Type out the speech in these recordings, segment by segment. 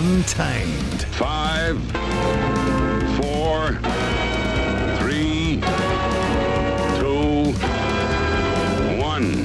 Untamed. 5, 4, 3, 2, 1.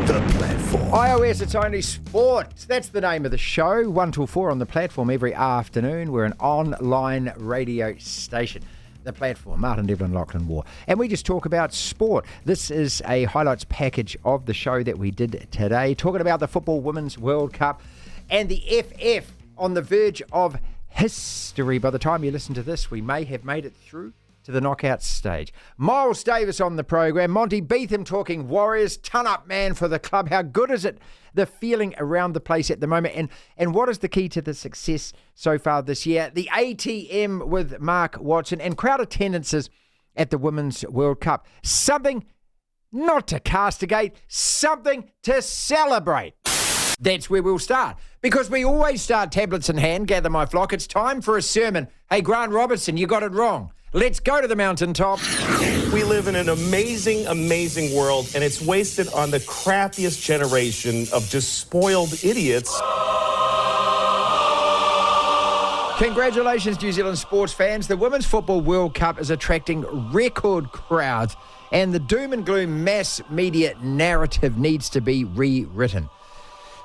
The Platform. iOS, it's only sport. That's the name of the show. 1 till 4 on the Platform every afternoon. We're an online radio station. The Platform, Martin, Devlin, Lachlan War. And we just talk about sport. This is a highlights package of the show that we did today, talking about the Football Women's World Cup and the FF on the verge of history. By the time you listen to this, we may have made it through to the knockout stage. Miles Davis on the program. Monty Betham talking Warriors. Ton up man for the club. How good is it, the feeling around the place at the moment? And what is the key to the success so far this year? The ATM with Mark Watson and crowd attendances at the Women's World Cup. Something not to castigate, something to celebrate. That's where we'll start. Because we always start tablets in hand, gather my flock. It's time for a sermon. Hey, Grant Robertson, you got it wrong. Let's go to the mountaintop. We live in an amazing, amazing world, and it's wasted on the crappiest generation of just spoiled idiots. Congratulations, New Zealand sports fans. The Women's Football World Cup is attracting record crowds, and the doom and gloom mass media narrative needs to be rewritten.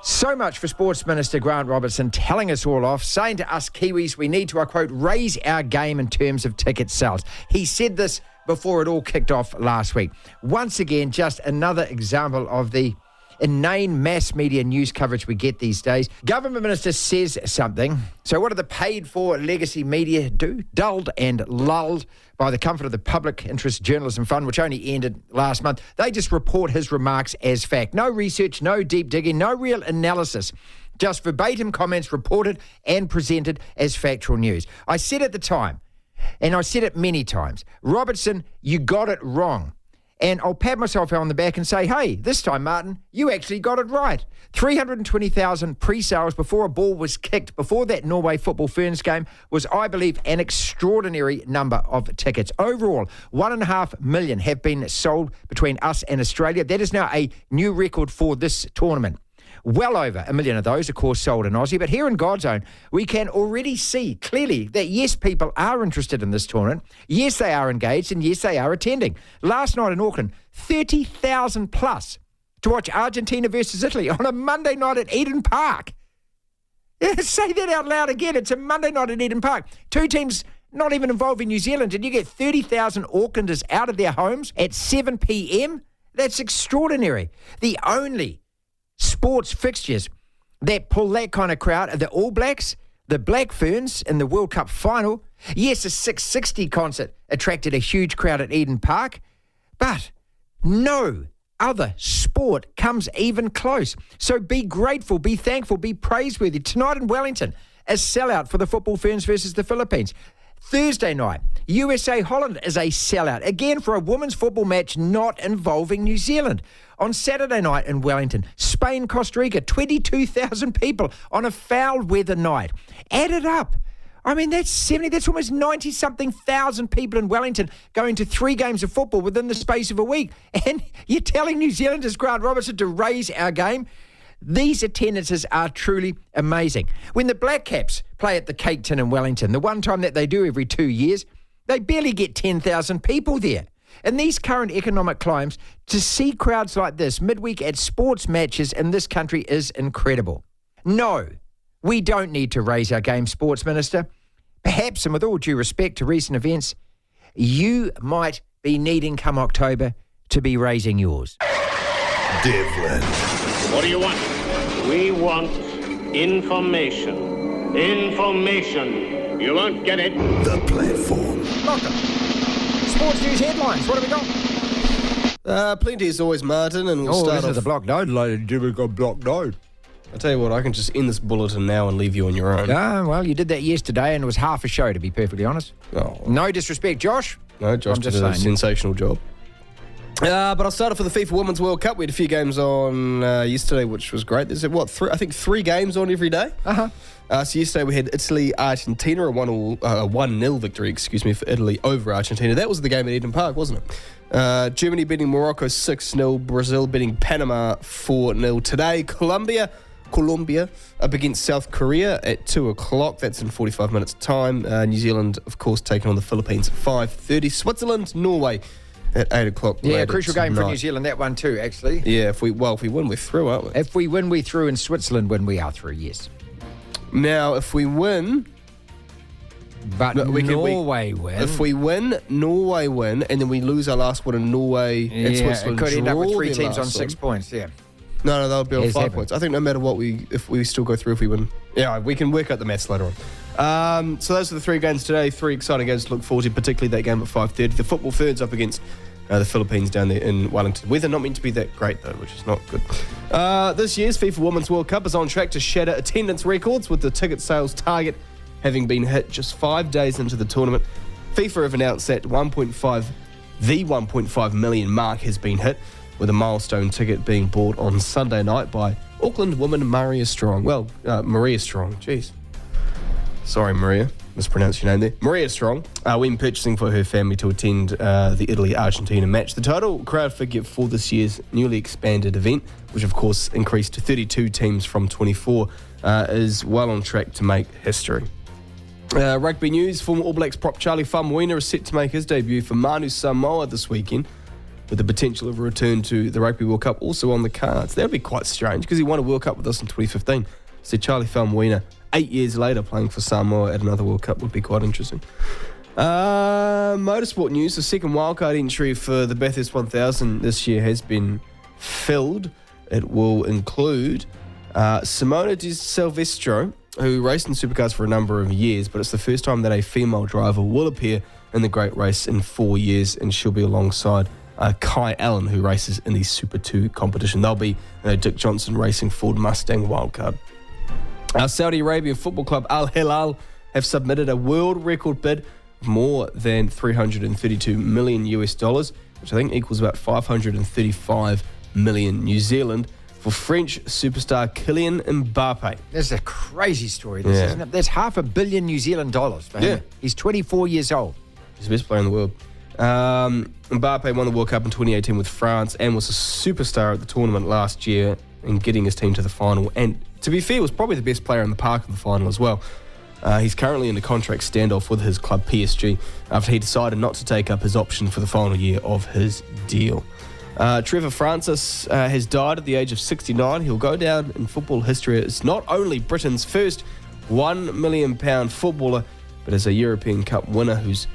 So much for Sports Minister Grant Robertson telling us all off, saying to us Kiwis we need to, I quote, raise our game in terms of ticket sales. He said this before it all kicked off last week. Once again, just another example of the inane mass media news coverage we get these days. Government Minister says something. So what do the paid-for legacy media do? Dulled and lulled by the comfort of the Public Interest Journalism Fund, which only ended last month. They just report his remarks as fact. No research, no deep digging, no real analysis. Just verbatim comments reported and presented as factual news. I said at the time, and I said it many times, Robertson, you got it wrong. And I'll pat myself on the back and say, hey, this time, Martin, you actually got it right. 320,000 pre-sales before a ball was kicked, before that Norway Football Ferns game, was, I believe, an extraordinary number of tickets. Overall, 1.5 million have been sold between us and Australia. That is now a new record for this tournament. Well over 1 million of those, of course, sold in Aussie. But here in God's Own, we can already see clearly that, yes, people are interested in this tournament. Yes, they are engaged, and yes, they are attending. Last night in Auckland, 30,000 plus to watch Argentina versus Italy on a Monday night at Eden Park. Say that out loud again. It's a Monday night at Eden Park. Two teams not even involved in New Zealand, and you get 30,000 Aucklanders out of their homes at 7 p.m. That's extraordinary. The only sports fixtures that pull that kind of crowd are the All Blacks, the Black Ferns in the World Cup final. Yes, a 660 concert attracted a huge crowd at Eden Park, but no other sport comes even close. So be grateful, be thankful, be praiseworthy. Tonight in Wellington, a sellout for the Football Ferns versus the Philippines. Thursday night, USA-Holland is a sellout, again for a women's football match not involving New Zealand. On Saturday night in Wellington, Spain-Costa Rica, 22,000 people on a foul weather night. Add it up. I mean, that's almost 90-something thousand people in Wellington going to 3 games of football within the space of a week. And you're telling New Zealanders, Grant Robertson, to raise our game? These attendances are truly amazing. When the Black Caps play at the Cake Tin in Wellington, the one time that they do every 2 years, they barely get 10,000 people there. In these current economic climes, to see crowds like this midweek at sports matches in this country is incredible. No, we don't need to raise our game, Sports Minister. Perhaps, and with all due respect to recent events, you might be needing come October to be raising yours. Devlin. What do you want? We want information. Information. You won't get it. The Platform. Welcome. Sports news headlines. What have we got? Plenty as always, Martin, and we'll start off. The block node, ladies and gentlemen, got block node. I'll tell you what, I can just end this bulletin now and leave you on your own. Ah, well, you did that yesterday, and it was half a show, to be perfectly honest. Oh. No disrespect, Josh. No, Josh did a sensational job. But I'll start off with the FIFA Women's World Cup. We had a few games on yesterday, which was great. There's, I think 3 games on every day. Uh-huh. So yesterday we had Italy-Argentina, a 1-0 victory, for Italy over Argentina. That was the game at Eden Park, wasn't it? Germany beating Morocco 6-0. Brazil beating Panama 4-0. Today, Colombia Colombia up against South Korea at 2 o'clock. That's in 45 minutes' time. New Zealand, of course, taking on the Philippines at 5:30. Switzerland, Norway at 8 o'clock. Yeah, crucial game for New Zealand, that one too, actually. Yeah, if we win, we're through, aren't we? If we win, we're through, and Switzerland win, we are through, yes. Now, if we win... But Norway win. If we win, Norway win, and then we lose our last one in Norway and Switzerland it could end up with 3 their teams on last 6 one. points, yeah. No, they'll be on Yes, 5 happen. points. I think no matter what, if we still go through if we win. Yeah, we can work out the maths later on. So those are the 3 games today. 3 exciting games to look forward to, particularly that game at 5:30. The Football Ferns up against the Philippines down there in Wellington. Weather not meant to be that great, though, which is not good. This year's FIFA Women's World Cup is on track to shatter attendance records, with the ticket sales target having been hit just 5 days into the tournament. FIFA have announced that the 1.5 million mark has been hit, with a milestone ticket being bought on Sunday night by Auckland woman Maria Strong. Maria Strong, jeez. Sorry, Maria, mispronounced your name there. Maria Strong, when purchasing for her family to attend the Italy-Argentina match. The total crowd figure for this year's newly expanded event, which of course increased to 32 teams from 24, is well on track to make history. Rugby news, former All Blacks prop Charlie Faumuina is set to make his debut for Manu Samoa this weekend, with the potential of a return to the Rugby World Cup also on the cards. That would be quite strange, because he won a World Cup with us in 2015. So Charlie Faumuina, 8 years later, playing for Samoa at another World Cup would be quite interesting. Motorsport news, the second wildcard entry for the Bathurst 1000 this year has been filled. It will include Simona Di Silvestro, who raced in supercars for a number of years, but it's the first time that a female driver will appear in the Great Race in 4 years, and she'll be alongside Kai Allen, who races in the Super 2 competition. They'll be Dick Johnson racing Ford Mustang wildcard. Saudi Arabia football club Al Hilal have submitted a world record bid of more than $332 million US, which I think equals about 535 million New Zealand, for French superstar Kylian Mbappe. That's a crazy story, isn't it? That's $500 million New Zealand dollars for him. He's 24 years old. He's the best player in the world. Mbappe won the World Cup in 2018 with France and was a superstar at the tournament last year in getting his team to the final. And to be fair, was probably the best player in the park in the final as well. He's currently in a contract standoff with his club PSG after he decided not to take up his option for the final year of his deal. Trevor Francis has died at the age of 69. He'll go down in football history as not only Britain's first £1 million footballer, but as a European Cup winner whose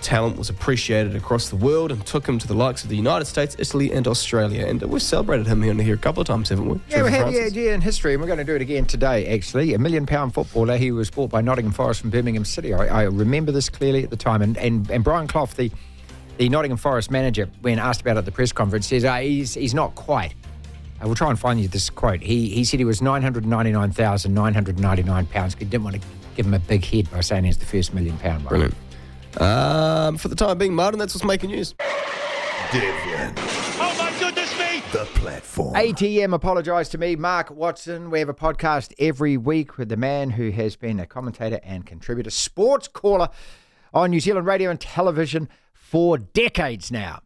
talent was appreciated across the world and took him to the likes of the United States, Italy and Australia. And we've celebrated him here a couple of times, haven't we? Yeah, we have, in history, and we're going to do it again today, actually. £1 million footballer. He was bought by Nottingham Forest from Birmingham City. I remember this clearly at the time. And Brian Clough, the Nottingham Forest manager, when asked about it at the press conference, says he's not quite. I will try and find you this quote. He said he was £999,999. He didn't want to give him a big head by saying he's the first £1 million one. Brilliant. For the time being, Martin, that's what's making news. Devlin. Oh, my goodness me! The platform. ATM apologised to me, Mark Watson. We have a podcast every week with the man who has been a commentator and contributor, sports caller on New Zealand radio and television for decades now.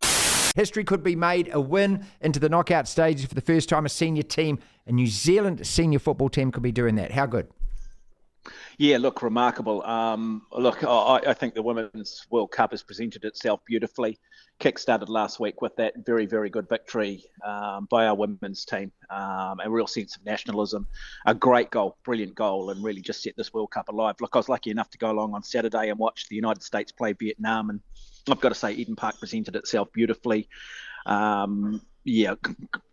History could be made. A win into the knockout stages for the first time. A senior team, a New Zealand senior football team, could be doing that. How good? Yeah, look, remarkable. I think the Women's World Cup has presented itself beautifully. Kick-started last week with that very, very good victory by our women's team. A real sense of nationalism. A great goal, brilliant goal, and really just set this World Cup alive. Look, I was lucky enough to go along on Saturday and watch the United States play Vietnam, and I've got to say Eden Park presented itself beautifully.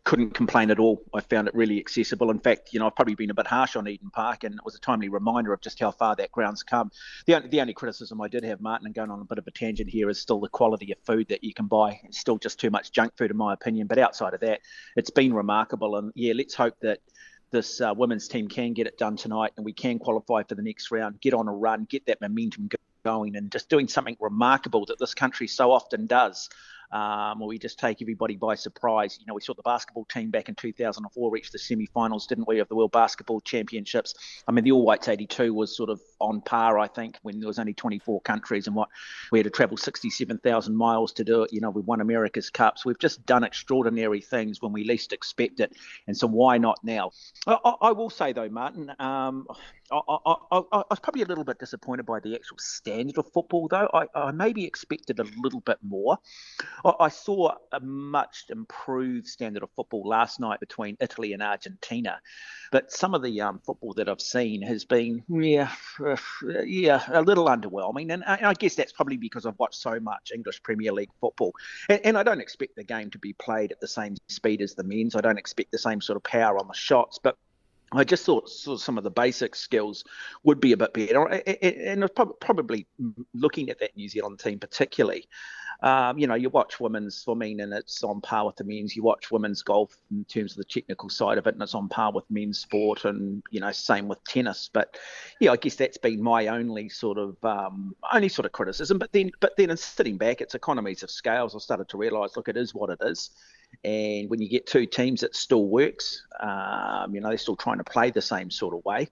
Couldn't complain at all. I found it really accessible. In fact, I've probably been a bit harsh on Eden Park, and it was a timely reminder of just how far that ground's come. The only criticism I did have, Martin, and going on a bit of a tangent here, is still the quality of food that you can buy. It's still just too much junk food, in my opinion. But outside of that, it's been remarkable. And let's hope that this women's team can get it done tonight, and we can qualify for the next round, get on a run, get that momentum going, and just doing something remarkable that this country so often does. Or we just take everybody by surprise. We saw the basketball team back in 2004 reach the semi-finals, didn't we, of the World Basketball Championships? I mean, the All Whites 82 was sort of on par, I think, when there was only 24 countries and we had to travel 67,000 miles to do it. We won America's Cups. We've just done extraordinary things when we least expect it. And so why not now? I will say, though, Martin, I was probably a little bit disappointed by the actual standard of football, though. I maybe expected a little bit more. I saw a much improved standard of football last night between Italy and Argentina, but some of the football that I've seen has been, a little underwhelming. And I guess that's probably because I've watched so much English Premier League football. And I don't expect the game to be played at the same speed as the men's. I don't expect the same sort of power on the shots, but I just thought some of the basic skills would be a bit better. And I was probably looking at that New Zealand team particularly. You watch women's swimming and it's on par with the men's. You watch women's golf in terms of the technical side of it and it's on par with men's sport, and, same with tennis. But, I guess that's been my only sort of criticism. But then in sitting back, it's economies of scales. I started to realise, look, it is what it is. And when you get two teams, it still works. They're still trying to play the same sort of way.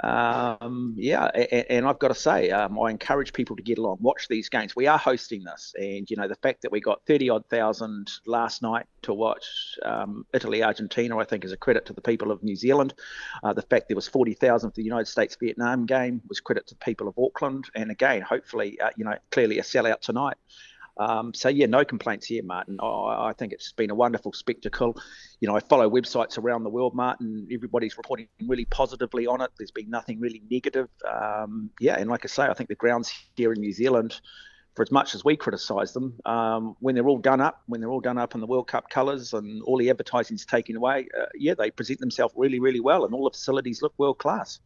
And I've got to say, I encourage people to get along, watch these games. We are hosting this, and the fact that we got 30-odd thousand last night to watch Italy, Argentina, I think is a credit to the people of New Zealand. The fact there was 40,000 for the United States-Vietnam game was credit to the people of Auckland, and again, hopefully, clearly a sellout tonight. No complaints here, Martin. I think it's been a wonderful spectacle. I follow websites around the world, Martin. Everybody's reporting really positively on it. There's been nothing really negative. And like I say, I think the grounds here in New Zealand, for as much as we criticise them, when they're all done up in the World Cup colours and all the advertising's taken away, they present themselves really, really well, and all the facilities look world class.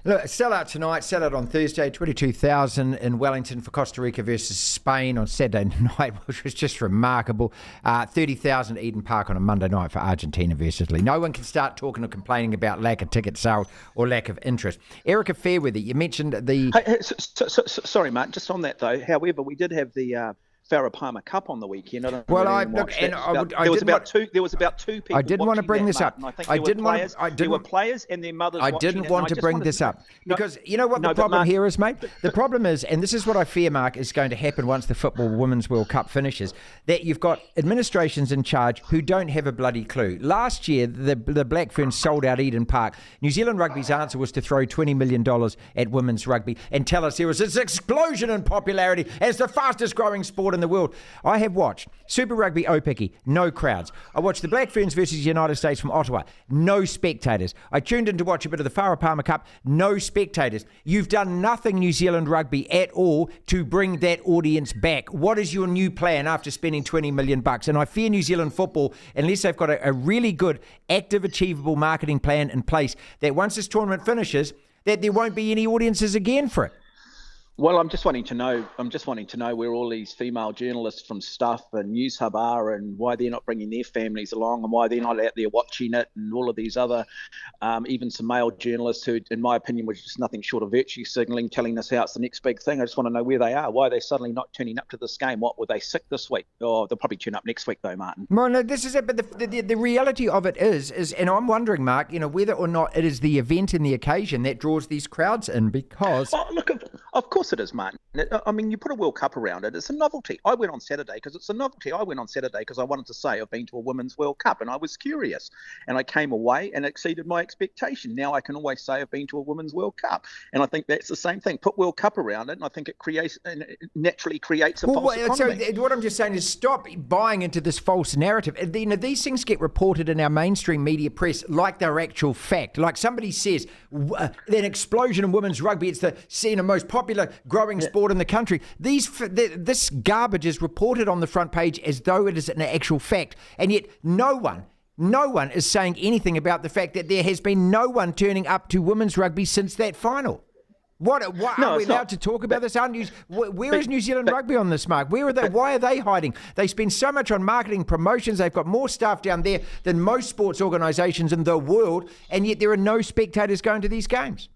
Look, sell out tonight, sell out on Thursday, 22,000 in Wellington for Costa Rica versus Spain on Saturday night, which was just remarkable. 30,000 Eden Park on a Monday night for Argentina versus Italy. No one can start talking or complaining about lack of ticket sales or lack of interest. Erica Fairweather, you mentioned the... Sorry, Mark, just on that though, however, we did have the... Farah Palmer Cup on the weekend. There was about two people. I didn't want to bring this up. There were players and their mothers. I didn't want to bring this up because you know what the problem here is, mate. The problem is, and this is what I fear, Mark, is going to happen once the Football Women's World Cup finishes. That you've got administrations in charge who don't have a bloody clue. Last year, the Black Ferns sold out Eden Park. New Zealand Rugby's answer was to throw $20 million at women's rugby and tell us there was this explosion in popularity as the fastest growing sport in the world. I have watched Super Rugby Opeki, no crowds. I watched the Black Ferns versus United States from Ottawa, no spectators. I tuned in to watch a bit of the Farah Palmer Cup, no spectators. You've done nothing, New Zealand Rugby, at all to bring that audience back. What is your new plan after spending $20 million? And I fear New Zealand football, unless they've got a really good, active, achievable marketing plan in place, that once this tournament finishes, that there won't be any audiences again for it. Well, I'm just wanting to know where all these female journalists from Stuff and News Hub are, and why they're not bringing their families along, and why they're not out there watching it, and all of these other, even some male journalists who, in my opinion, was just nothing short of virtue signalling, telling us how it's the next big thing. I just want to know where they are. Why are they suddenly not turning up to this game? What, were they sick this week? Oh, they'll probably turn up next week, though, Martin. Well, no, this is it. But the reality of it is, and I'm wondering, Mark, whether or not it is the event and the occasion that draws these crowds in, because... Oh, look, of course it is, Martin. I mean, you put a World Cup around it. It's a novelty. I went on Saturday because it's a novelty. I went on Saturday because I wanted to say I've been to a Women's World Cup, and I was curious. And I came away and exceeded my expectation. Now I can always say I've been to a Women's World Cup. And I think that's the same thing. Put World Cup around it, and I think it naturally creates a false economy. So what I'm just saying is stop buying into this false narrative. These things get reported in our mainstream media press like they're actual fact. Like somebody says, an explosion in women's rugby, it's the most popular growing sport in the country. This garbage is reported on the front page as though it is an actual fact, and yet no one is saying anything about the fact that there has been no one turning up to women's rugby since that final. What are we allowed to talk about this? Where is New Zealand Rugby on this, Mark? Where are they? Why are they hiding? They spend so much on marketing promotions. They've got more staff down there than most sports organisations in the world, and yet there are no spectators going to these games.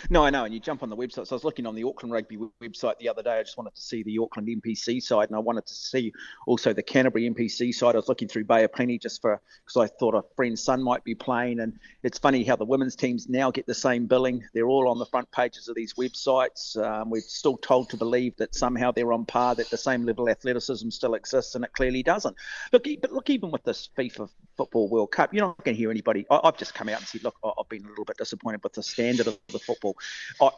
No, I know, and you jump on the website. So I was looking on the Auckland Rugby website the other day. I just wanted to see the Auckland NPC side, and I wanted to see also the Canterbury NPC side. I was looking through Bay of Plenty just because I thought a friend's son might be playing. And it's funny how the women's teams now get the same billing. They're all on the front pages of these websites. We're still told to believe that somehow they're on par, that the same level of athleticism still exists, and it clearly doesn't. Look, even with this FIFA Football World Cup, you're not going to hear anybody. I've just come out and said, look, I've been a little bit disappointed with the standard of the football.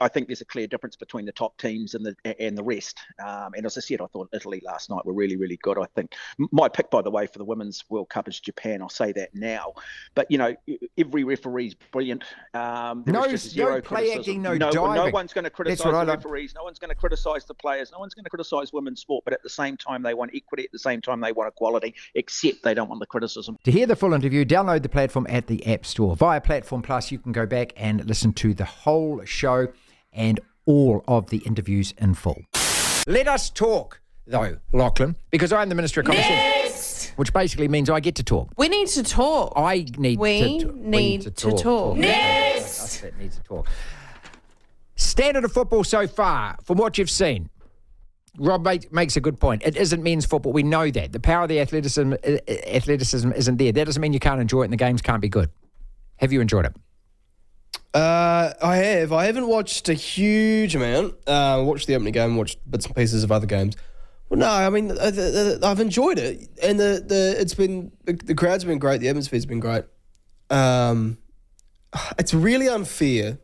I think there's a clear difference between the top teams and the rest. And as I said, I thought Italy last night were really, really good. I think my pick, by the way, for the Women's World Cup is Japan. I'll say that now. But, every referee's brilliant. No play acting, no diving. No one's going to criticise the referees. No one's going to criticise the players. No one's going to criticise women's sport. But at the same time, they want equity. At the same time, they want equality, except they don't want the criticism. To hear the full interview, download the platform at the App Store. Via Platform Plus, you can go back and listen to the whole show and all of the interviews in full. Let us talk, though, Lachlan, because I'm the Minister of Commerce. Next! Which basically means I get to talk. We need to talk. We need to talk. Next! Us that need to talk. Standard of football so far, from what you've seen, Rob makes a good point. It isn't men's football. We know that. The power of the athleticism isn't there. That doesn't mean you can't enjoy it and the games can't be good. Have you enjoyed it? I have. I haven't watched a huge amount. Watched the opening game, watched bits and pieces of other games. Well, no, I mean, I've enjoyed it, and the crowd's been great. The atmosphere's been great. It's really unfair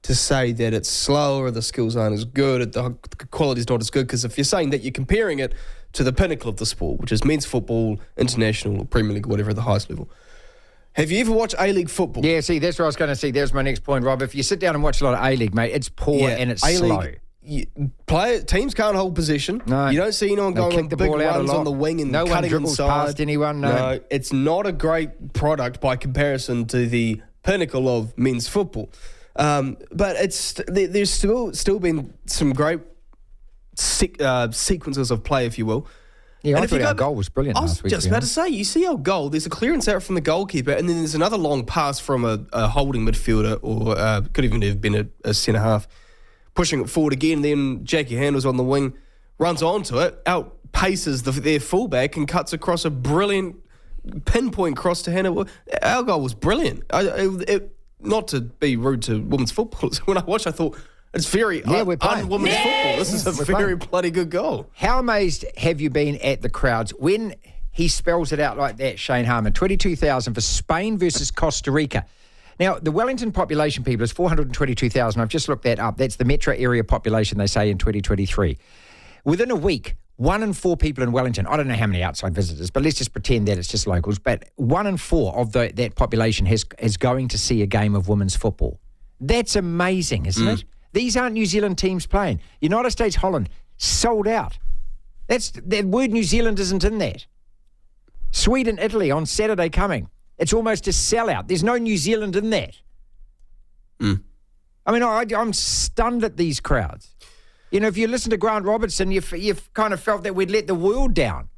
to say that it's slower, the skills aren't as good, the quality's not as good, because if you're saying that, you're comparing it to the pinnacle of the sport, which is men's football, international, or Premier League, whatever, at the highest level. Have you ever watched A-League football? Yeah, see, that's what I was going to say. There's my next point, Rob. If you sit down and watch a lot of A-League, mate, it's poor and it's slow. Teams can't hold possession. No. You don't see anyone going on the big ball out runs a lot. on the wing and no cutting one dribbles inside. Past anyone. No, it's not a great product by comparison to the pinnacle of men's football. But there's still been some great sequences of play, if you will. Yeah, I thought our goal was brilliant last week. I was just about to say, you see our goal, there's a clearance out from the goalkeeper, and then there's another long pass from a holding midfielder, or could even have been a centre-half, pushing it forward again. Then Jackie Handles on the wing, runs onto it, outpaces their fullback, and cuts across a brilliant pinpoint cross to Hannah. Our goal was brilliant. Not to be rude to women's football, when I watched, I thought, it's very un-women's football. This is a very bloody good goal. How amazed have you been at the crowds when he spells it out like that, Shane Harmon? 22,000 for Spain versus Costa Rica. Now, the Wellington population, people, is 422,000. I've just looked that up. That's the metro area population, they say, in 2023. Within a week, 1 in 4 people in Wellington, I don't know how many outside visitors, but let's just pretend that it's just locals, but 1 in 4 of that population is going to see a game of women's football. That's amazing, isn't it? These aren't New Zealand teams playing. United States, Holland, sold out. The word New Zealand isn't in that. Sweden, Italy on Saturday coming. It's almost a sellout. There's no New Zealand in that. I mean, I'm stunned at these crowds. You know, if you listen to Grant Robertson, you've kind of felt that we'd let the world down.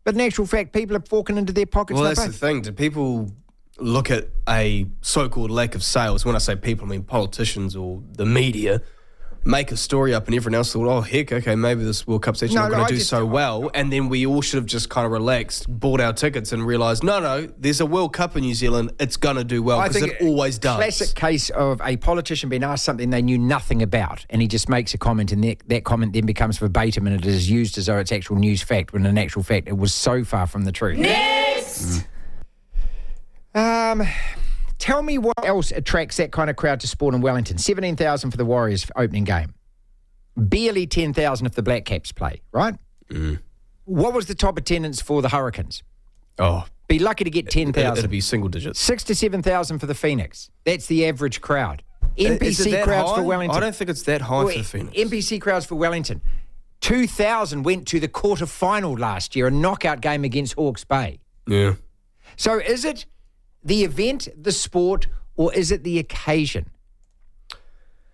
But in actual fact, people are forking into their pockets. Well, that's the thing. Do people look at a so-called lack of sales? When I say people, I mean politicians or the media. Make a story up and everyone else thought, oh, heck, okay, maybe this World Cup's actually not going to do so well. And then we all should have just kind of relaxed, bought our tickets and realised, no, there's a World Cup in New Zealand. It's going to do well because it always does. Classic case of a politician being asked something they knew nothing about and he just makes a comment and that comment then becomes verbatim and it is used as though it's actual news fact when in actual fact it was so far from the truth. Next! Tell me what else attracts that kind of crowd to sport in Wellington. 17,000 for the Warriors for opening game. Barely 10,000 if the Black Caps play, right? What was the top attendance for the Hurricanes? Oh. Be lucky to get 10,000. It'll be single digits. 6 to 7,000 for the Phoenix. That's the average crowd. NPC crowds for Wellington. I don't think it's that high for the Phoenix. NPC crowds for Wellington. 2,000 went to the quarter-final last year, a knockout game against Hawke's Bay. Yeah. So is it the event, the sport, or is it the occasion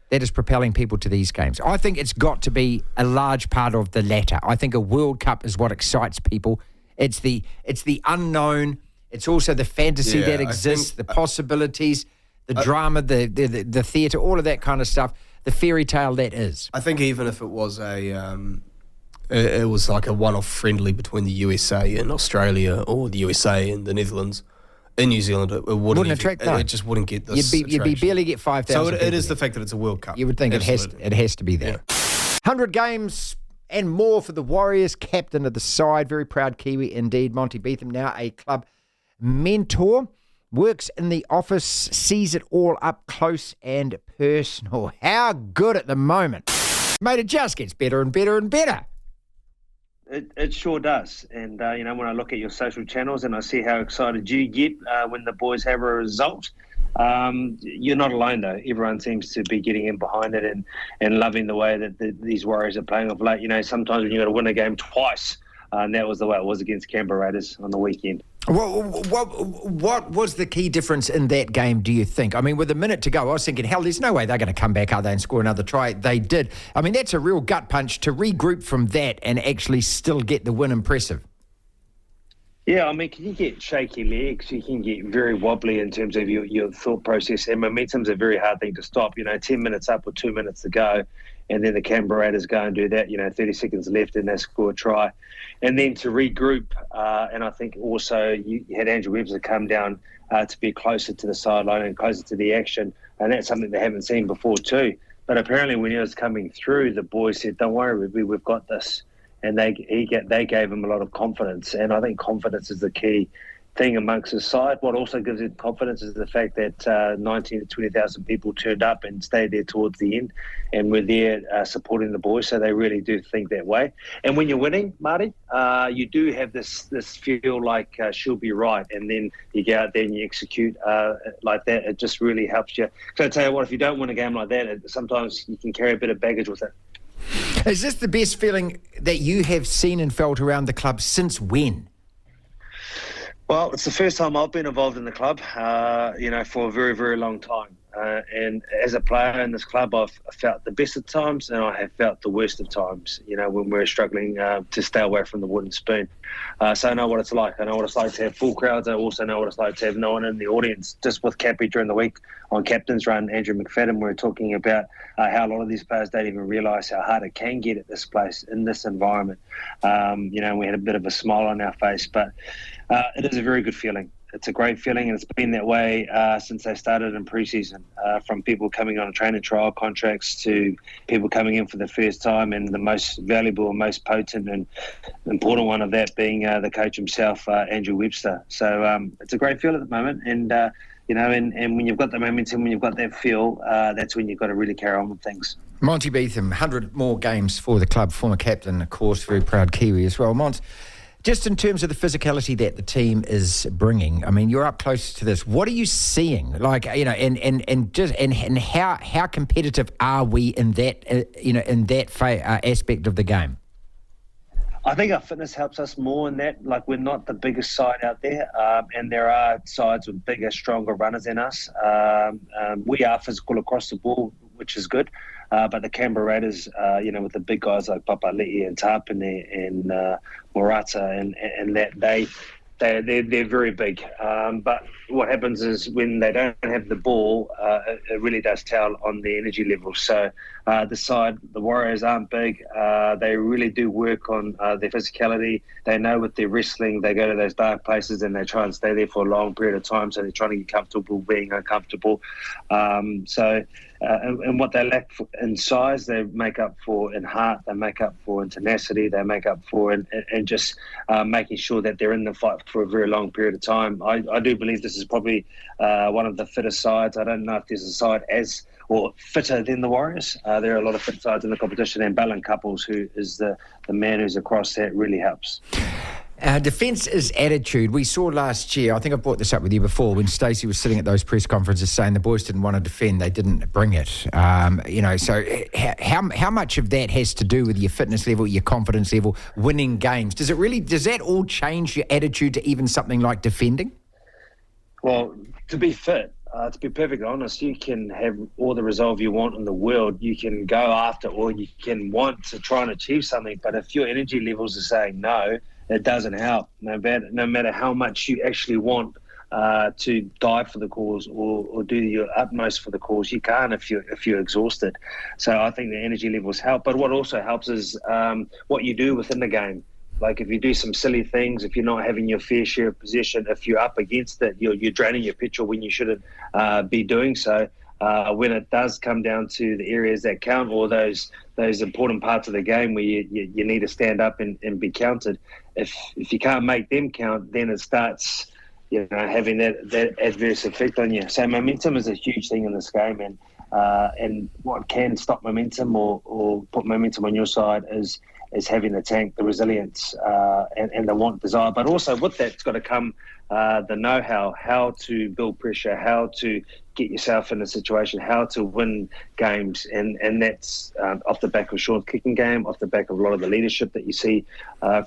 that is propelling people to these games? I think it's got to be a large part of the latter. I think a World Cup is what excites people. It's the unknown. It's also the fantasy that exists, the possibilities, the drama, the theatre, all of that kind of stuff, the fairy tale that is. I think even if it was it was like a one-off friendly between the USA and Australia, or the USA and the Netherlands, in New Zealand, it wouldn't attract. It just wouldn't get this. You'd barely get 5,000. So it is the fact that it's a World Cup. You would think it has to be there. 100 games and more for the Warriors, captain of the side, very proud Kiwi indeed. Monty Betham, now a club mentor, works in the office, sees it all up close and personal. How good at the moment. Mate, it just gets better and better and better. It sure does. And, when I look at your social channels and I see how excited you get when the boys have a result, you're not alone, though. Everyone seems to be getting in behind it and loving the way that these Warriors are playing of late. Sometimes when you've got to win a game twice, and that was the way it was against Canberra Raiders on the weekend. What was the key difference in that game, do you think? I mean, with a minute to go, I was thinking, hell, there's no way they're going to come back, are they, and score another try. They did. I mean, that's a real gut punch to regroup from that and actually still get the win. Impressive. Yeah, I mean, can you get shaky legs? You can get very wobbly in terms of your thought process, and momentum's a very hard thing to stop. 10 minutes up or 2 minutes to go, and then the Canberra Raiders go and do that, 30 seconds left and they score a try. And then to regroup, and I think also you had Andrew Webster come down to be closer to the sideline and closer to the action, and that's something they haven't seen before too. But apparently when he was coming through, the boys said, don't worry, we've got this. And they gave him a lot of confidence. And I think confidence is the key thing amongst his side. What also gives him confidence is the fact that 19,000 to 20,000 people turned up and stayed there towards the end and were there supporting the boys. So they really do think that way. And when you're winning, Marty, you do have this feel like she'll be right. And then you go out there and you execute like that. It just really helps you. So I tell you what, if you don't win a game like that, sometimes you can carry a bit of baggage with it. Is this the best feeling that you have seen and felt around the club since when? Well, it's the first time I've been involved in the club, for a very, very long time. And as a player in this club, I've felt the best of times and I have felt the worst of times, when we're struggling to stay away from the wooden spoon. So I know what it's like. I know what it's like to have full crowds. I also know what it's like to have no one in the audience. Just with Cappy during the week on Captain's Run, Andrew McFadden, we were talking about how a lot of these players don't even realise how hard it can get at this place, in this environment. We had a bit of a smile on our face, but it is a very good feeling. It's a great feeling, and it's been that way since they started in pre-season, from people coming on training trial contracts to people coming in for the first time, and the most valuable and most potent and important one of that being the coach himself, Andrew Webster. So it's a great feel at the moment, and and when you've got the momentum, when you've got that feel, that's when you've got to really carry on with things. Monty Betham, 100 more games for the club, former captain, of course, very proud Kiwi as well. Mont, just in terms of the physicality that the team is bringing, I mean, you're up close to this. What are you seeing? Like, and how competitive are we in that, aspect of the game? I think our fitness helps us more in that. Like, we're not the biggest side out there, and there are sides with bigger, stronger runners than us. We are physical across the board, which is good. But the Canberra Raiders, with the big guys like Papali'i and Tapine and Morata and that, they're very big. But what happens is when they don't have the ball, it really does tell on the energy levels. So the Warriors aren't big. They really do work on their physicality. They know with their wrestling, they go to those dark places and they try and stay there for a long period of time. So they're trying to get comfortable being uncomfortable. And what they lack in size, they make up for in heart, they make up for in tenacity, they make up for in just making sure that they're in the fight for a very long period of time. I do believe this is probably one of the fittest sides. I don't know if there's a side fitter than the Warriors. There are a lot of fit sides in the competition, and Ballon Couples, who is the man who's across that, really helps. Defence is attitude. We saw last year, I think I brought this up with you before, when Stacey was sitting at those press conferences saying the boys didn't want to defend, they didn't bring it. So how much of that has to do with your fitness level, your confidence level, winning games? Does that all change your attitude to even something like defending? Well, to be fit, to be perfectly honest, you can have all the resolve you want in the world. You can go after, or you can want to try and achieve something. But if your energy levels are saying no, it doesn't help. No matter how much you actually want to die for the cause or do your utmost for the cause. You can't if you're exhausted. So I think the energy levels help. But what also helps is what you do within the game. Like if you do some silly things, if you're not having your fair share of possession, if you're up against it, you're draining your petrol when you shouldn't be doing so. When it does come down to the areas that count or those important parts of the game where you need to stand up and be counted, if you can't make them count, then it starts having that adverse effect on you. So momentum is a huge thing in this game, and what can stop momentum or put momentum on your side is having the tank, the resilience, and the want, desire. But also with that, it's got to come the know-how, how to build pressure, how to get yourself in a situation, how to win games. And that's off the back of Sean's kicking game, off the back of a lot of the leadership that you see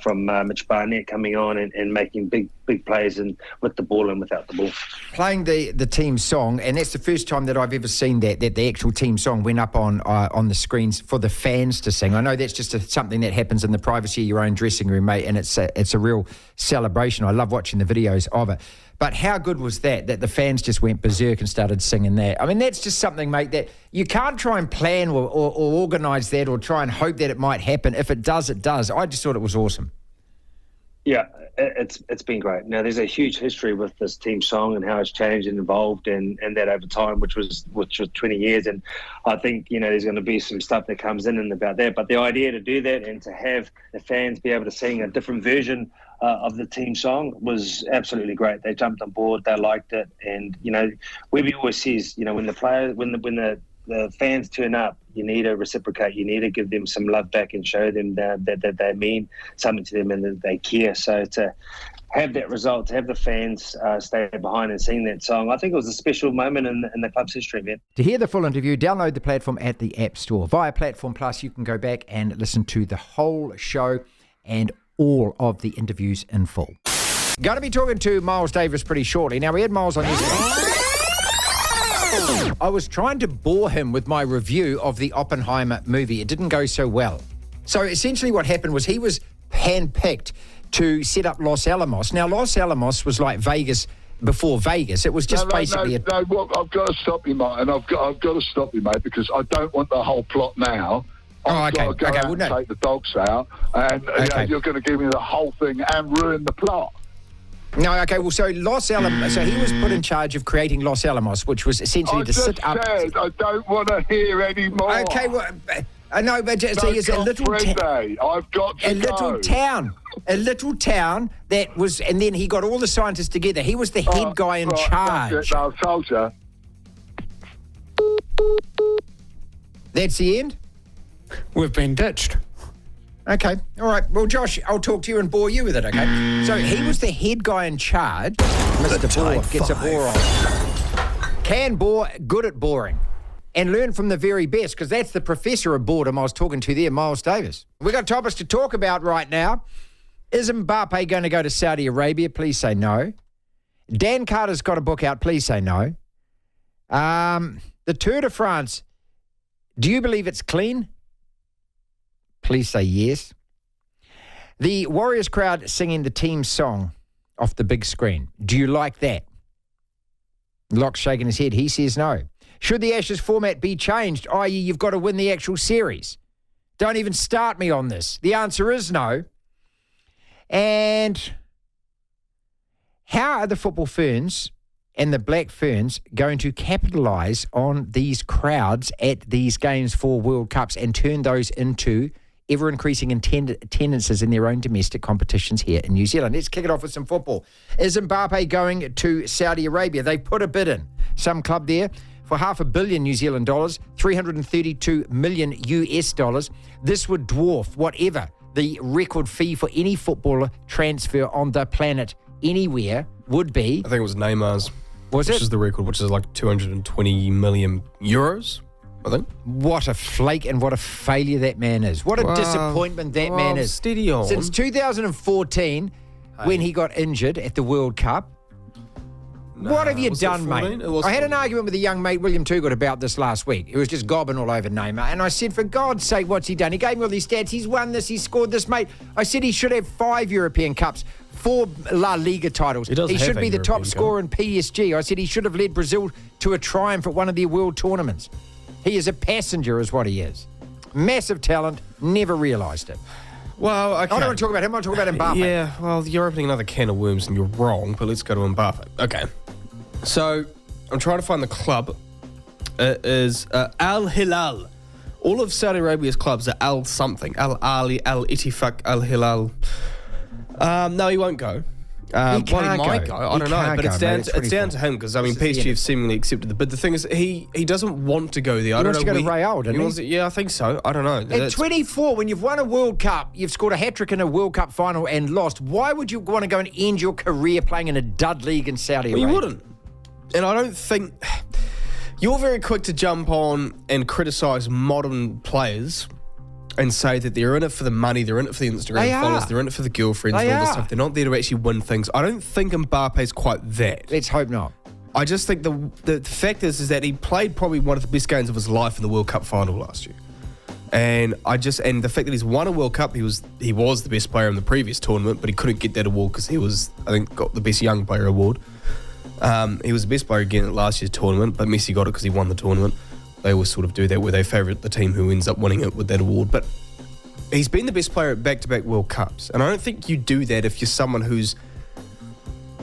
from Mitch Barnett coming on and making big plays and with the ball and without the ball. Playing the team song, and that's the first time that I've ever seen that the actual team song went up on the screens for the fans to sing. I know that's just something that happens in the privacy of your own dressing room, mate, and it's a real celebration. I love watching the videos of it. But how good was that the fans just went berserk and started singing that? I mean, that's just something, mate, that you can't try and plan or organise that or try and hope that it might happen. If it does, it does. I just thought it was awesome. Yeah, it's been great. Now, there's a huge history with this team song and how it's changed and evolved and that over time, which was 20 years. And I think, there's going to be some stuff that comes in and about that. But the idea to do that and to have the fans be able to sing a different version of the team song was absolutely great. They jumped on board, they liked it. And, Webby always says, when the fans turn up, you need to reciprocate. You need to give them some love back and show them that they mean something to them and that they care. So to have that result, to have the fans stay behind and sing that song, I think it was a special moment in the club's history, man. To hear the full interview, download the platform at the App Store. Via Platform Plus, you can go back and listen to the whole show and all of the interviews in full. Going to be talking to Miles Davis pretty shortly. Now, we had Miles on yesterday. I was trying to bore him with my review of the Oppenheimer movie. It didn't go so well. So essentially what happened was he was handpicked to set up Los Alamos. Now, Los Alamos was like Vegas before Vegas. It was just basically... No, I've got to stop you, mate, and I've got to stop you, mate, because I don't want the whole plot now. I've got to go out and take the dogs out, and you're going to give me the whole thing and ruin the plot. No, okay, well, so Los Alamos, so he was put in charge of creating Los Alamos, which was essentially sit up... I don't want to hear any more. Okay, well, no, but so it's a little... I've got to go. A little town that was... And then he got all the scientists together. He was the head guy in charge. That's it, no, I've told you. That's the end? We've been ditched. Okay, all right. Well, Josh, I'll talk to you and bore you with it, okay? So he was the head guy in charge. Mr. Bore gets a bore on. Can bore, good at boring. And learn from the very best, because that's the professor of boredom I was talking to there, Miles Davis. We've got topics to talk about right now. Is Mbappe going to go to Saudi Arabia? Please say no. Dan Carter's got a book out. Please say no. The Tour de France, do you believe it's clean? Please say yes. The Warriors crowd singing the team song off the big screen. Do you like that? Locke's shaking his head. He says no. Should the Ashes format be changed, i.e. you've got to win the actual series? Don't even start me on this. The answer is no. And how are the Football Ferns and the Black Ferns going to capitalise on these crowds at these games for World Cups and turn those into ever-increasing attendances in their own domestic competitions here in New Zealand? Let's kick it off with some football. Is Mbappe going to Saudi Arabia? They put a bid in. Some club there for $500 million New Zealand dollars, 332 million US dollars. This would dwarf whatever the record fee for any footballer transfer on the planet anywhere would be. I think it was Neymar's. Which is the record, which is like 220 million euros, I think. What a flake and what a failure that man is. What a disappointment that man is. Steady on. Since 2014, when he got injured at the World Cup. What have you done, mate? I had an argument with a young mate, William Toogood, about this last week. He was just gobbing all over Neymar. And I said, for God's sake, what's he done? He gave me all these stats. He's won this. He's scored this, mate. I said he should have 5 European Cups, 4 La Liga titles. He should be the top scorer in PSG. I said he should have led Brazil to a triumph at one of their world tournaments. He is a passenger is what he is. Massive talent, never realised it. Well, okay. I don't want to talk about him, I want to talk about Mbappe. Yeah, well, you're opening another can of worms and you're wrong, but let's go to Mbappe. Okay. So, I'm trying to find the club. It is Al Hilal. All of Saudi Arabia's clubs are Al something. Al Ali, Al Ittifaq, Al Hilal. No, he won't go. He might go. I don't know, but it's down to him because PSG have seemingly accepted the bid. The thing is, he doesn't want to go there. He wants to go to Real, doesn't he? Yeah, I think so. I don't know. At 24, when you've won a World Cup, you've scored a hat-trick in a World Cup final and lost. Why would you want to go and end your career playing in a dud league in Saudi Arabia? You wouldn't. And I don't think... You're very quick to jump on and criticise modern players and say that they're in it for the money, they're in it for the Instagram followers, they're in it for the girlfriends and all this stuff. They're not there to actually win things. I don't think Mbappe's quite that. Let's hope not. I just think the fact is that he played probably one of the best games of his life in the World Cup final last year. And the fact that he's won a World Cup, he was the best player in the previous tournament, but he couldn't get that award because he was, I think, got the best young player award. He was the best player again at last year's tournament, but Messi got it because he won the tournament. They always sort of do that where they favourite the team who ends up winning it with that award. But he's been the best player at back-to-back World Cups. And I don't think you do that if you're someone whose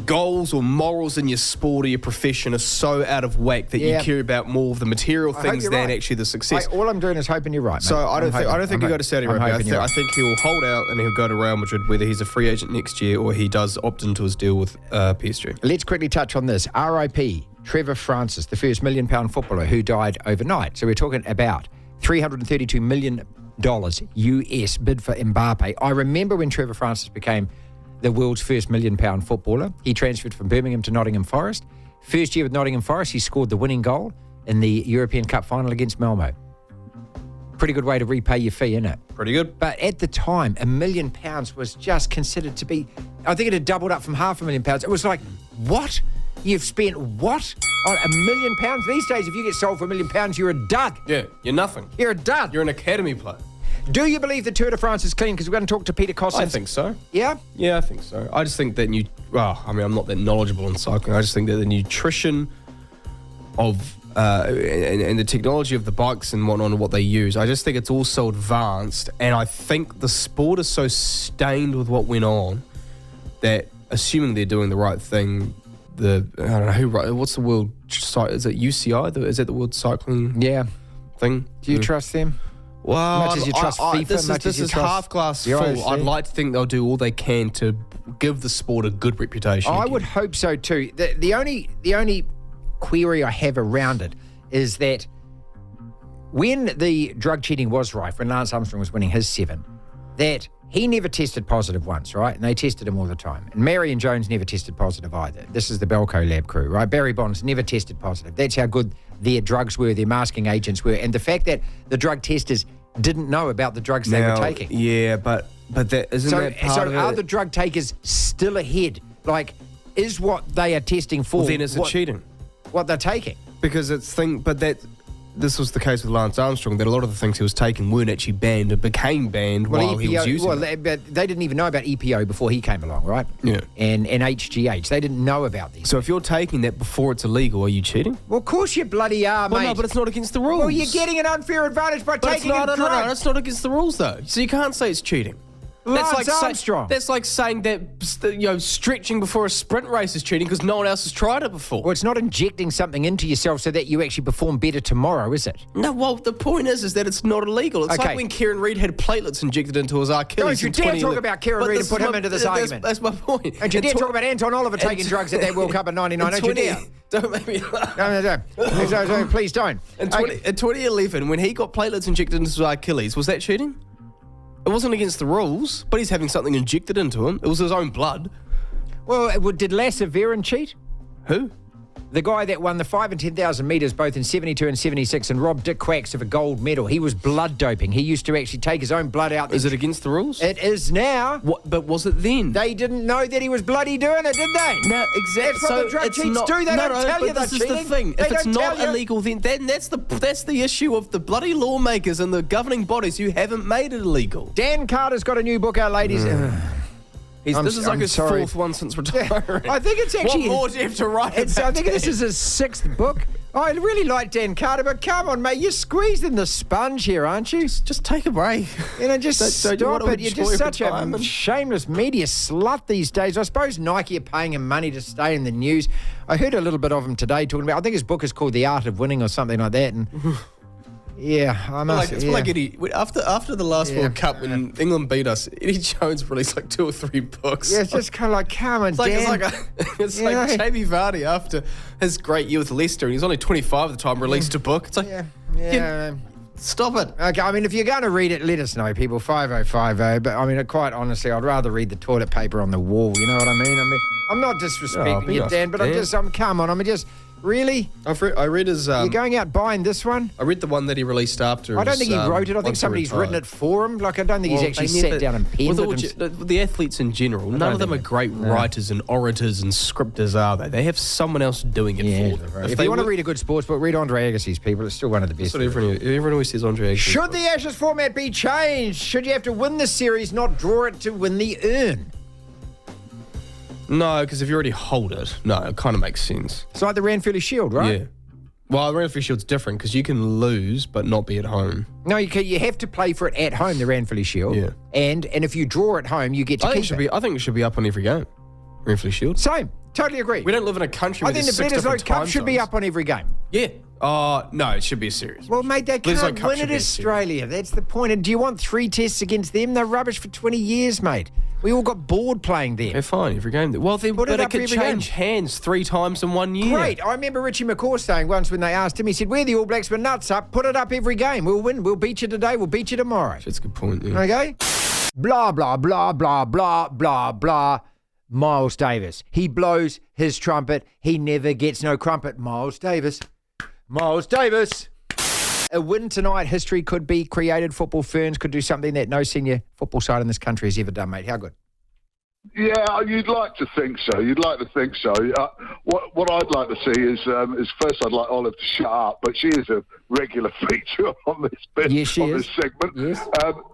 goals or morals in your sport or your profession are so out of whack that you care about more of the material things than actually the success. All I'm doing is hoping you're right, mate. So I don't think he'll go to Saudi Arabia. I think he'll hold out and he'll go to Real Madrid, whether he's a free agent next year or he does opt into his deal with PSG. Let's quickly touch on this. RIP, Trevor Francis, the first £1 million footballer who died overnight. So we're talking about $332 million US bid for Mbappe. I remember when Trevor Francis became the world's first £1 million footballer. He transferred from Birmingham to Nottingham Forest. First year with Nottingham Forest, he scored the winning goal in the European Cup final against Malmo. Pretty good way to repay your fee, isn't it? Pretty good. But at the time, £1 million was just considered to be, I think it had doubled up from £500,000. It was like, what? You've spent what? On £1 million? These days, if you get sold for £1 million, you're a dud. Yeah, you're nothing. You're a dud. You're an academy player. Do you believe the Tour de France is clean? Because we're going to talk to Peter Cossins. I think so. Yeah? Yeah, I think so. I just think that I'm not that knowledgeable in cycling. I just think that the nutrition of and the technology of the bikes and whatnot and what they use, I just think it's all so advanced. And I think the sport is so stained with what went on that, assuming they're doing the right thing, I don't know what's the world site? Is it UCI? Is that the world cycling thing? Do you trust them? Well, much as you trust FIFA, this is half glass full. I'd like to think they'll do all they can to give the sport a good reputation. I would hope so too. The only query I have around it is that when the drug cheating was rife, when Lance Armstrong was winning his 7, that he never tested positive once, right? And they tested him all the time. And Marion Jones never tested positive either. This is the Belco Lab crew, right? Barry Bonds never tested positive. That's how good their drugs were, their masking agents were. And the fact that the drug testers didn't know about the drugs they were taking. Yeah, but that isn't that part of it? So are the drug takers still ahead? Like, is what they are testing for... Well, then is it cheating? What they're taking? Because this was the case with Lance Armstrong, that a lot of the things he was taking weren't actually banned. It became banned while he was using them. But they didn't even know about EPO before he came along, right? Yeah. And HGH. They didn't know about these. So if you're taking that before it's illegal, are you cheating? Well, of course you bloody are, mate. No, but it's not against the rules. Well, you're getting an unfair advantage by taking a drug. No, it's not against the rules, though. So you can't say it's cheating. Lance Armstrong. That's like saying that stretching before a sprint race is cheating because no one else has tried it before. Well, it's not injecting something into yourself so that you actually perform better tomorrow, is it? No, well, the point is that it's not illegal. It's like when Kieran Reid had platelets injected into his Achilles. Don't you dare talk about Kieran Reid and put him into this argument. That's my point. And you dare talk about Anton Oliver taking drugs at that World Cup in 99. Don't you dare. Don't make me laugh. No, please don't. In 2011, when he got platelets injected into his Achilles, was that cheating? It wasn't against the rules, but he's having something injected into him. It was his own blood. Well, did Lasse Viren cheat? Who? The guy that won the 5 and 10,000 metres both in 72 and 76 and robbed Dick Quacks of a gold medal. He was blood doping. He used to actually take his own blood out. Is it against the rules? It is now. But was it then? They didn't know that he was bloody doing it, did they? No, exactly. That's what the drug cheats do. They don't tell you they're cheating. This is the thing. If it's not illegal, then that's the issue of the bloody lawmakers and the governing bodies who haven't made it illegal. Dan Carter's got a new book out, ladies. This is like his fourth one since retiring. I think it's actually... What more do you have to write about I think Dan? this is his sixth book. I really like Dan Carter, but come on, mate. You're squeezing the sponge here, aren't you? Just take a break. Just Don't you stop want to it. You're enjoy just such retirement? a shameless media slut these days. I suppose Nike are paying him money to stay in the news. I heard a little bit of him today talking about, I think his book is called The Art of Winning or something like that. And yeah, I must. It's like Eddie. After the last World Cup when England beat us, Eddie Jones released like 2 or 3 books. Yeah, it's just kind of like, come on, Dan. It's like Jamie Vardy after his great year with Leicester, and he's only 25 at the time, released a book. It's like, stop it. Okay, I mean, if you're going to read it, let us know, people. 5050. But I mean, quite honestly, I'd rather read the toilet paper on the wall. You know what I mean? I'm not disrespecting you, Dan, but come on. I mean, just really. I read his. You're going out buying this one? I read the one that he released after. I don't think he wrote it. I think somebody's written it for him. Like, I don't think he's actually sat down and penned it. The athletes in general, none of them are great writers and orators and scripters, are they? They have someone else doing it for them. Right. If you want to read a good sports book, read Andre Agassi's, people. It's still one of the best. That's what everyone always says Andre Agassi. Should the Ashes format be changed? Should you have to win the series, not draw it to win the urn? No, because if you already hold it, it kind of makes sense. It's like the Ranfurly Shield, right? Yeah. Well, the Ranfurly Shield's different because you can lose but not be at home. No, you have to play for it at home, the Ranfurly Shield. Yeah. And if you draw at home, you get to keep it. I think it should be up on every game. Ranfurly Shield. Same. Totally agree. We don't live in a country where I think there's the 6 different Bledisloe Cup time should be zones. up on every game. Yeah. No, it should be a series. Well, mate, they Bledisloe can't Cup win should at be a series. Australia. That's the point. And do you want 3 tests against them? They're rubbish for 20 years, mate. We all got bored playing there. They're fine every game. Well, but it could change hands 3 times in 1 year. Great. I remember Richie McCaw saying once when they asked him, he said, we're the All Blacks, we're nuts up, put it up every game. We'll win. We'll beat you today, we'll beat you tomorrow. That's a good point, yeah. Okay? Blah, blah, blah, blah, blah, blah, blah. Miles Davis. He blows his trumpet. He never gets no crumpet. Miles Davis. Miles Davis. A win tonight, history could be created. Football Ferns could do something that no senior football side in this country has ever done, mate. How good? Yeah, you'd like to think so. What I'd like to see is first I'd like Olive to shut up, but she is a regular feature on this bit, this segment. Yes.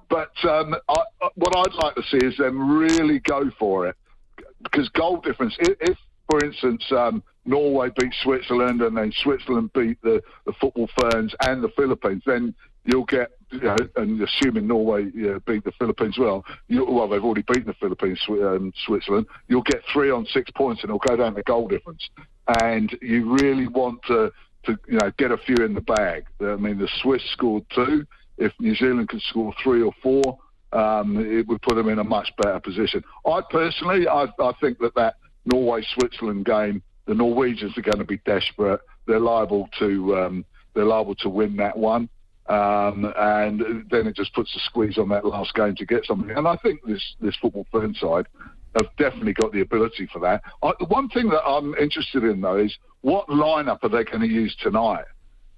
What I'd like to see is them really go for it, because goal difference. If for instance, Norway beat Switzerland and then Switzerland beat the Football Ferns and the Philippines, then you'll get, and assuming Norway beat the Philippines they've already beaten the Philippines, Switzerland, you'll get 3 on 6 points and it'll go down to goal difference. And you really want to get a few in the bag. I mean, the Swiss scored 2. If New Zealand could score 3 or 4, it would put them in a much better position. I personally think that Norway-Switzerland game, the Norwegians are going to be desperate. They're liable to win that one, and then it just puts a squeeze on that last game to get something. And I think this Football Fern side have definitely got the ability for that. The one thing that I'm interested in though is what lineup are they going to use tonight?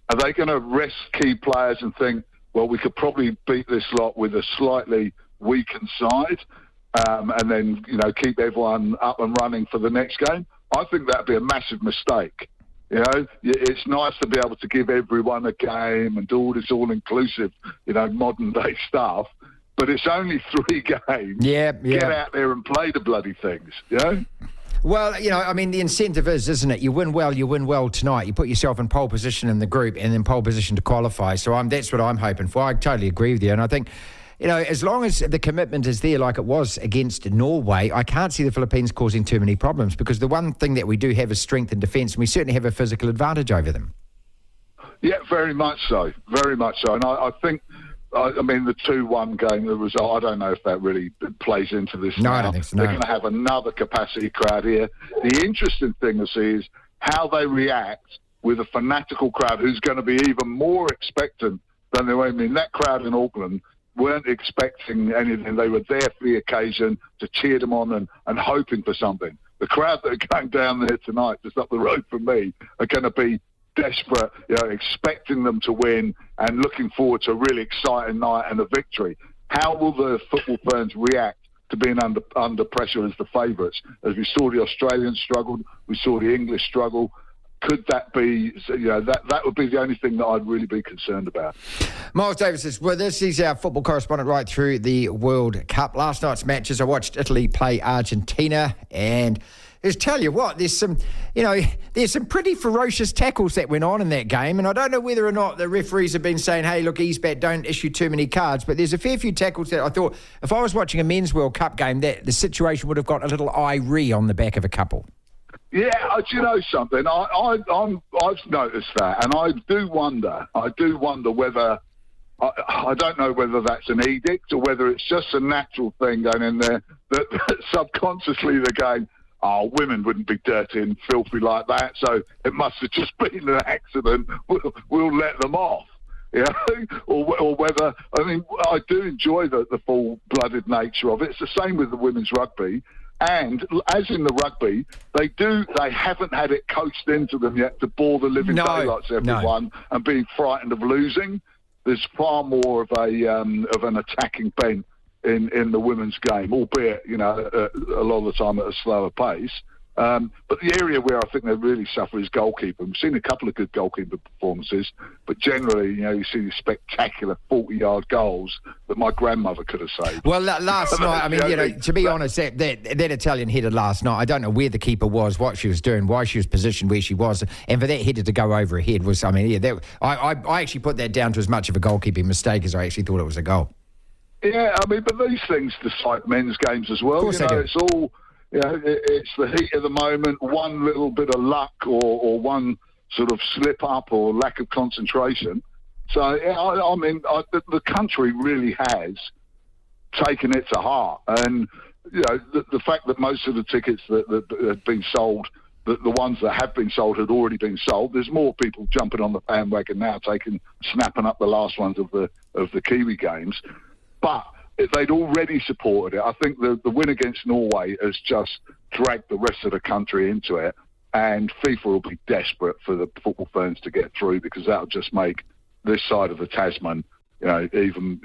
Are they going to rest key players and think, well, we could probably beat this lot with a slightly weakened side? And then, keep everyone up and running for the next game? I think that'd be a massive mistake. It's nice to be able to give everyone a game and do all this all-inclusive, modern day stuff. But it's only 3 games. Yeah. Get out there and play the bloody things, Well, I mean, the incentive is, isn't it? You win well tonight. You put yourself in pole position in the group and then pole position to qualify. So that's what I'm hoping for. I totally agree with you. And I think, as long as the commitment is there like it was against Norway, I can't see the Philippines causing too many problems, because the one thing that we do have is strength in defence, and we certainly have a physical advantage over them. Yeah, very much so. Very much so. And I think, the 2-1 game, the result, I don't know if that really plays into this now. I don't think so, They're going to have another capacity crowd here. The interesting thing to see is how they react with a fanatical crowd who's going to be even more expectant than they were. I mean, that crowd in Auckland weren't expecting anything. They were there for the occasion to cheer them on and hoping for something. The crowd that are going down there tonight, just up the road from me, are going to be desperate, expecting them to win and looking forward to a really exciting night and a victory. How will the Football Ferns react to being under pressure as the favourites? As we saw the Australians struggled, we saw the English struggle. could that be, that would be the only thing that I'd really be concerned about. Miles Davis says, well, this is our football correspondent right through the World Cup. Last night's matches, I watched Italy play Argentina, and just tell you what, there's some pretty ferocious tackles that went on in that game, and I don't know whether or not the referees have been saying, hey, look, ease back, don't issue too many cards, but there's a fair few tackles that I thought, if I was watching a men's World Cup game, that the situation would have got a little irate on the back of a couple. Yeah, do you know something? I've noticed that, and I do wonder whether, I don't know whether that's an edict or whether it's just a natural thing going in there that subconsciously they're going, oh, women wouldn't be dirty and filthy like that, so it must have just been an accident. We'll let them off. Or whether, I mean, I do enjoy the full-blooded nature of it. It's the same with the women's rugby. And as in the rugby, they haven't had it coached into them yet to bore the living daylights everyone and being frightened of losing. There's far more of an attacking bent in the women's game, albeit a lot of the time at a slower pace. But the area where I think they really suffer is goalkeeper. We've seen a couple of good goalkeeper performances, but generally, you see these spectacular 40-yard goals that my grandmother could have saved. Well, last night, I mean, to be honest, that Italian header last night, I don't know where the keeper was, what she was doing, why she was positioned where she was, and for that header to go over her head was, I actually put that down to as much of a goalkeeping mistake as I actually thought it was a goal. Yeah, I mean, but these things decide men's games as well. It's all... it's the heat of the moment, one little bit of luck or one sort of slip up or lack of concentration. So, the country really has taken it to heart. And, the fact that most of the tickets that had been sold, the ones that have been sold had already been sold, there's more people jumping on the bandwagon now, snapping up the last ones of the Kiwi games. But they'd already supported it. I think the win against Norway has just dragged the rest of the country into it, and FIFA will be desperate for the Football Ferns to get through, because that'll just make this side of the Tasman, even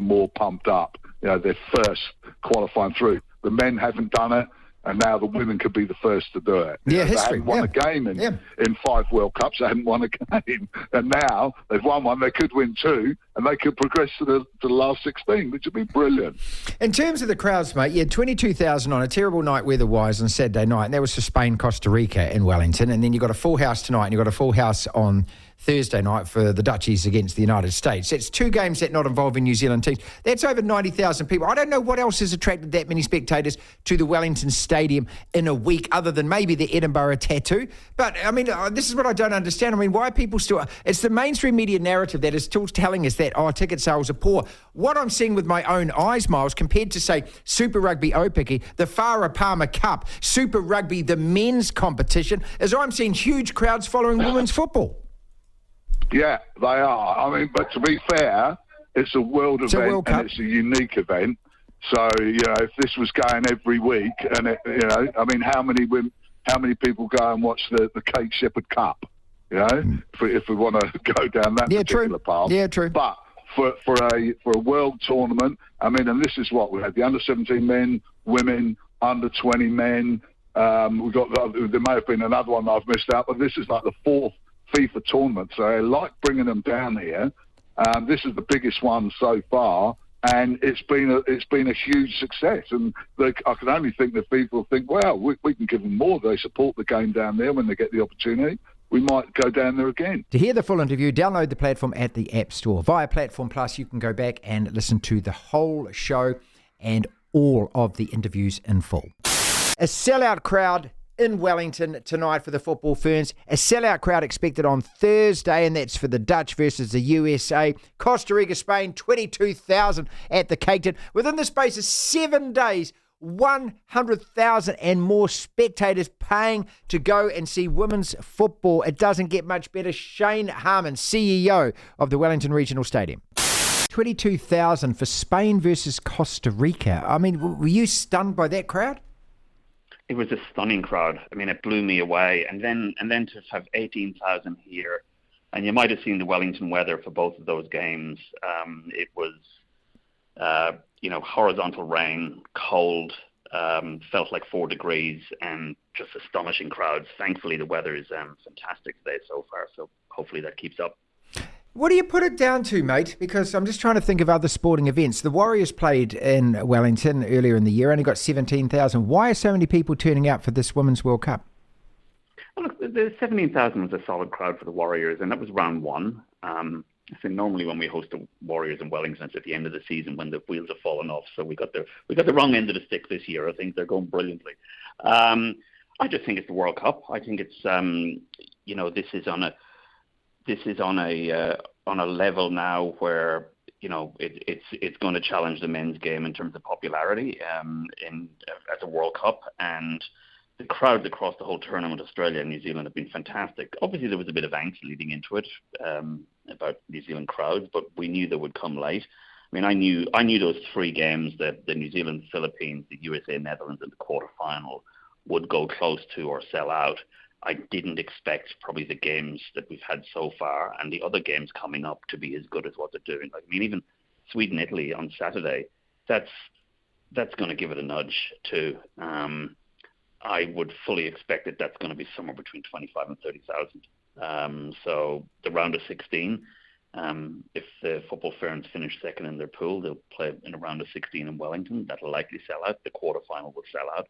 more pumped up. Their first qualifying through. The men haven't done it, and now the women could be the first to do it. Yeah, history. They hadn't won a game in 5 World Cups. They hadn't won a game. And now they've won one. They could win 2, and they could progress to the last 16, which would be brilliant. In terms of the crowds, mate, you had 22,000 on a terrible night weather-wise on Saturday night, and that was for Spain, Costa Rica in Wellington. And then you got a full house tonight, and you got a full house on Thursday night for the Dutchies against the United States. It's 2 games that not involving New Zealand teams. That's over 90,000 people. I don't know what else has attracted that many spectators to the Wellington Stadium in a week, other than maybe the Edinburgh tattoo. But, I mean, this is what I don't understand. I mean, why are people still... It's the mainstream media narrative that is still telling us that, ticket sales are poor. What I'm seeing with my own eyes, Miles, compared to, say, Super Rugby Opiki, the Farah Palmer Cup, Super Rugby, the men's competition, is I'm seeing huge crowds following women's football. Yeah, they are. I mean, but to be fair, it's a world event and it's a unique event. So, if this was going every week, and how many people go and watch the Kate Shepherd Cup? If we want to go down that particular path. Yeah, true. But for a world tournament, I mean, and this is what we had: the under-17 men, women, under-20 men. We got there may have been another one that I've missed out, but this is like the 4th FIFA tournament, so I like bringing them down here. This is the biggest one so far, and it's been a huge success. And I can only think that FIFA will think, well, we can give them more. They support the game down there when they get the opportunity. We might go down there again. To hear the full interview, download the platform at the App Store. Via Platform Plus, you can go back and listen to the whole show and all of the interviews in full. A sellout crowd in Wellington tonight for the Football Ferns. A sellout crowd expected on Thursday, and that's for the Dutch versus the USA. Costa Rica, Spain, 22,000 at the Cape Town. Within the space of 7 days, 100,000 and more spectators paying to go and see women's football. It doesn't get much better. Shane Harmon, CEO of the Wellington Regional Stadium. 22,000 for Spain versus Costa Rica. I mean, were you stunned by that crowd? It was a stunning crowd. I mean, it blew me away. And then to have 18,000 here, and you might have seen the Wellington weather for both of those games. It was, horizontal rain, cold, Felt like 4 degrees and just astonishing crowds. Thankfully, the weather is fantastic today so far, so hopefully that keeps up. What do you put it down to, mate? Because I'm just trying to think of other sporting events. The Warriors played in Wellington earlier in the year, only got 17,000. Why are so many people turning out for this Women's World Cup? Well, look, the 17,000 was a solid crowd for the Warriors, and that was round one. I think normally when we host the Warriors in Wellington, it's at the end of the season when the wheels have fallen off. So we got the wrong end of the stick this year. I think they're going brilliantly. I just think it's the World Cup. I think it's this is on a level now where it's going to challenge the men's game in terms of popularity at the World Cup. And the crowds across the whole tournament, Australia and New Zealand, have been fantastic. Obviously, there was a bit of angst leading into it about New Zealand crowds, but we knew they would come late. I mean, I knew those 3 games, that the New Zealand, Philippines, the USA, Netherlands in the quarterfinal would go close to or sell out. I didn't expect probably the games that we've had so far and the other games coming up to be as good as what they're doing. Like, I mean, even Sweden, Italy on Saturday, that's going to give it a nudge too. I would fully expect that that's going to be somewhere between 25 and 30,000. So the round of 16, if the Football Ferns finish second in their pool, they'll play in a round of 16 in Wellington. That'll likely sell out. The quarterfinal will sell out.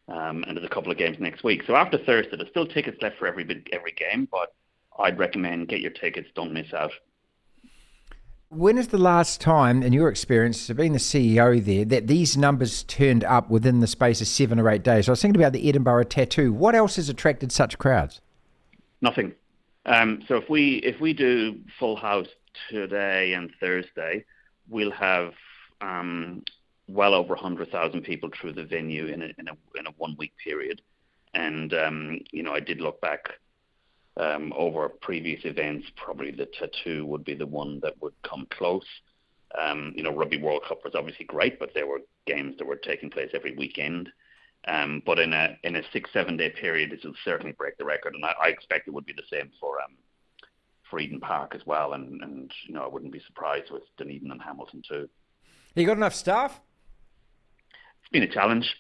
And there's a couple of games next week. So after Thursday, there's still tickets left for every game, but I'd recommend get your tickets. Don't miss out. When is the last time, in your experience, being the CEO there, that these numbers turned up within the space of 7 or 8 days? I was thinking about the Edinburgh Tattoo. What else has attracted such crowds? Nothing. So if we do full house today and Thursday, we'll have well over 100,000 people through the venue in a 1 week period. And I did look back over previous events. Probably the Tattoo would be the one that would come close. Rugby World Cup was obviously great, but there were games that were taking place every weekend. But in a 6-7 day period, this will certainly break the record, and I expect it would be the same for Eden Park as well. And I wouldn't be surprised with Dunedin and Hamilton too. You got enough staff? It's been a challenge.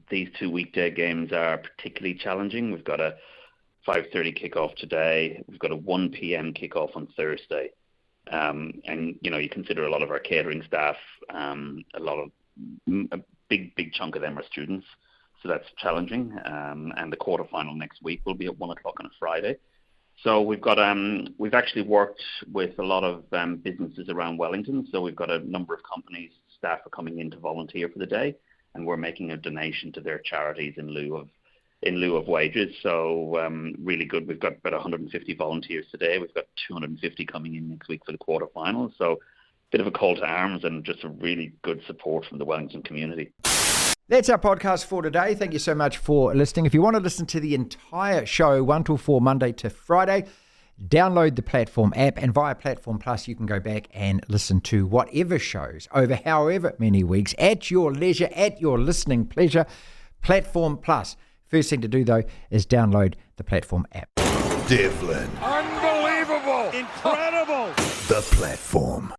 These 2 weekday games are particularly challenging. We've got a 5:30 kickoff today. We've got a 1 p.m. kickoff on Thursday. And you consider a lot of our catering staff, a big chunk of them are students, so that's challenging. And the quarterfinal next week will be at 1 o'clock on a Friday. So we've actually worked with a lot of businesses around Wellington. So we've got a number of companies, staff are coming in to volunteer for the day, and we're making a donation to their charities in lieu of wages. So really good. We've got about 150 volunteers today. We've got 250 coming in next week for the quarterfinals. So bit of a call to arms and just a really good support from the Wellington community. That's our podcast for today. Thank you so much for listening. If you want to listen to the entire show, 1 till 4, Monday to Friday, download the Platform app, and via Platform Plus, you can go back and listen to whatever shows over however many weeks at your leisure, at your listening pleasure. Platform Plus. First thing to do, though, is download the Platform app. Devlin. Unbelievable. Incredible. The Platform.